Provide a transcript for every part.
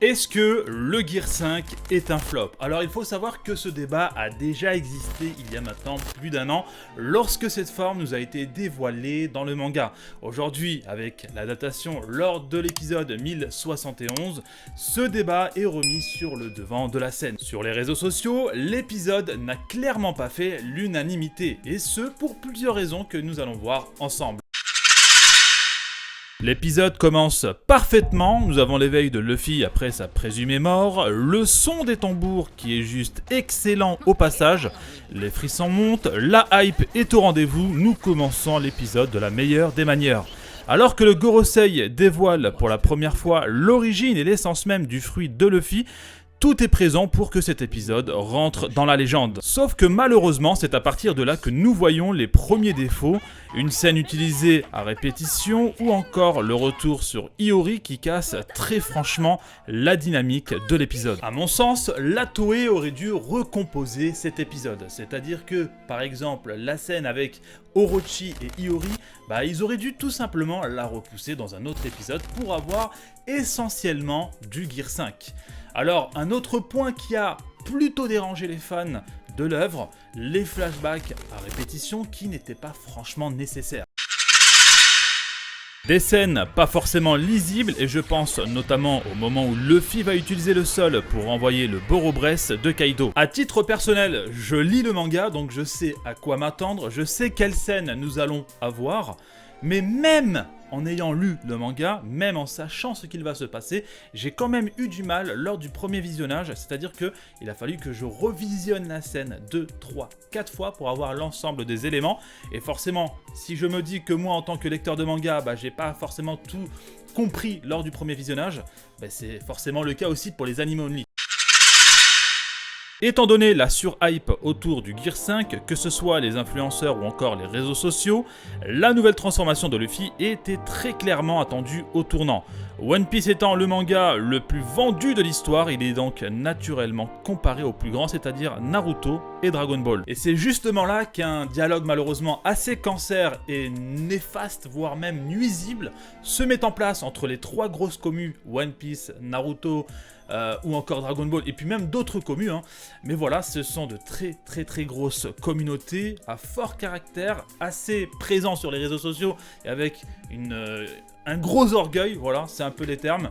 Est-ce que le Gear 5 est un flop? Alors il faut savoir que ce débat a déjà existé il y a maintenant plus d'un an lorsque cette forme nous a été dévoilée dans le manga. Aujourd'hui, avec l'adaptation lors de l'épisode 1071, ce débat est remis sur le devant de la scène. Sur les réseaux sociaux, l'épisode n'a clairement pas fait l'unanimité, et ce pour plusieurs raisons que nous allons voir ensemble. L'épisode commence parfaitement, nous avons l'éveil de Luffy après sa présumée mort, le son des tambours qui est juste excellent au passage, les frissons montent, la hype est au rendez-vous, nous commençons l'épisode de la meilleure des manières. Alors que le Gorosei dévoile pour la première fois l'origine et l'essence même du fruit de Luffy, tout est présent pour que cet épisode rentre dans la légende. Sauf que malheureusement, c'est à partir de là que nous voyons les premiers défauts, une scène utilisée à répétition ou encore le retour sur Iori qui casse très franchement la dynamique de l'épisode. À mon sens, la Toei aurait dû recomposer cet épisode. C'est-à-dire que, par exemple, la scène avec Orochi et Iori, ils auraient dû tout simplement la repousser dans un autre épisode pour avoir essentiellement du Gear 5. Alors, un autre point qui a plutôt dérangé les fans de l'œuvre, les flashbacks à répétition qui n'étaient pas franchement nécessaires. Des scènes pas forcément lisibles, et je pense notamment au moment où Luffy va utiliser le sol pour envoyer le Borobresse de Kaido. À titre personnel, je lis le manga, donc je sais à quoi m'attendre, je sais quelles scènes nous allons avoir, mais même en ayant lu le manga, même en sachant ce qu'il va se passer, j'ai quand même eu du mal lors du premier visionnage, c'est-à-dire qu'il a fallu que je revisionne la scène 2, 3, 4 fois pour avoir l'ensemble des éléments, et forcément, si je me dis que moi en tant que lecteur de manga, j'ai pas forcément tout compris lors du premier visionnage, c'est forcément le cas aussi pour les anime only. Étant donné la surhype autour du Gear 5, que ce soit les influenceurs ou encore les réseaux sociaux, la nouvelle transformation de Luffy était très clairement attendue au tournant. One Piece étant le manga le plus vendu de l'histoire, il est donc naturellement comparé au plus grand, c'est-à-dire Naruto et Dragon Ball. Et c'est justement là qu'un dialogue malheureusement assez cancer et néfaste, voire même nuisible, se met en place entre les trois grosses communes, One Piece, Naruto, ou encore Dragon Ball, et puis même d'autres communes, mais voilà, ce sont de très grosses communautés à fort caractère, assez présents sur les réseaux sociaux, et avec un gros orgueil, voilà, c'est un peu les termes.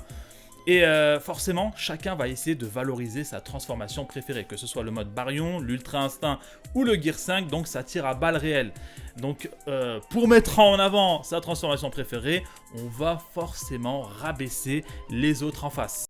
Et forcément, chacun va essayer de valoriser sa transformation préférée, que ce soit le mode Baryon, l'Ultra Instinct ou le Gear 5, donc ça tire à balles réelles. Donc pour mettre en avant sa transformation préférée, on va forcément rabaisser les autres en face.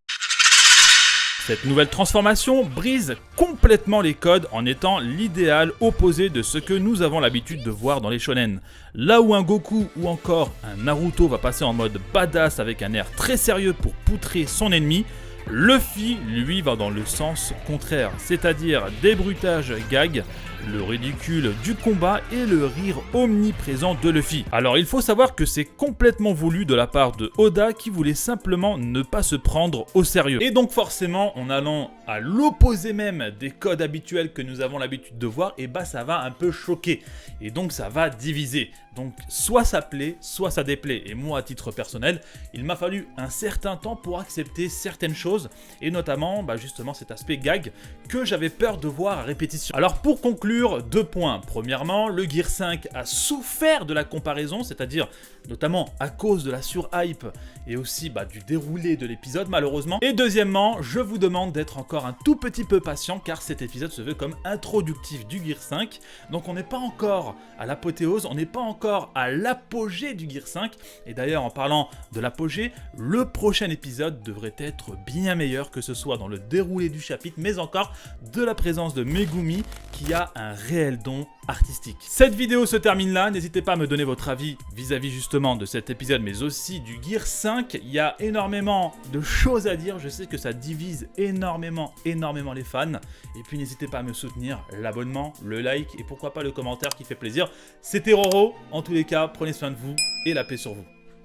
Cette nouvelle transformation brise complètement les codes en étant l'idéal opposé de ce que nous avons l'habitude de voir dans les shonen. Là où un Goku ou encore un Naruto va passer en mode badass avec un air très sérieux pour poutrer son ennemi, Luffy, lui, va dans le sens contraire, c'est-à-dire des bruitages gags, le ridicule du combat et le rire omniprésent de Luffy. Alors il faut savoir que c'est complètement voulu de la part de Oda qui voulait simplement ne pas se prendre au sérieux. Et donc forcément, en allant à l'opposé même des codes habituels que nous avons l'habitude de voir, ça va un peu choquer. Et donc ça va diviser. Donc soit ça plaît, soit ça déplaît. Et moi, à titre personnel, il m'a fallu un certain temps pour accepter certaines choses, et notamment justement cet aspect gag que j'avais peur de voir à répétition. Alors pour conclure, 2 points. Premièrement, le Gear 5 a souffert de la comparaison, c'est-à-dire notamment à cause de la surhype et aussi du déroulé de l'épisode malheureusement. Et deuxièmement, je vous demande d'être encore un tout petit peu patient car cet épisode se veut comme introductif du Gear 5. Donc on n'est pas encore à l'apothéose, on n'est pas encore à l'apogée du Gear 5. Et d'ailleurs, en parlant de l'apogée, le prochain épisode devrait être bien meilleur, que ce soit dans le déroulé du chapitre, mais encore de la présence de Megumi qui a un réel don artistique. Cette vidéo se termine là, n'hésitez pas à me donner votre avis vis-à-vis justement de cet épisode, mais aussi du Gear 5. Il y a énormément de choses à dire, je sais que ça divise énormément les fans. Et puis n'hésitez pas à me soutenir, l'abonnement, le like et pourquoi pas le commentaire qui fait plaisir. C'était Roro, en tous les cas, prenez soin de vous et la paix sur vous.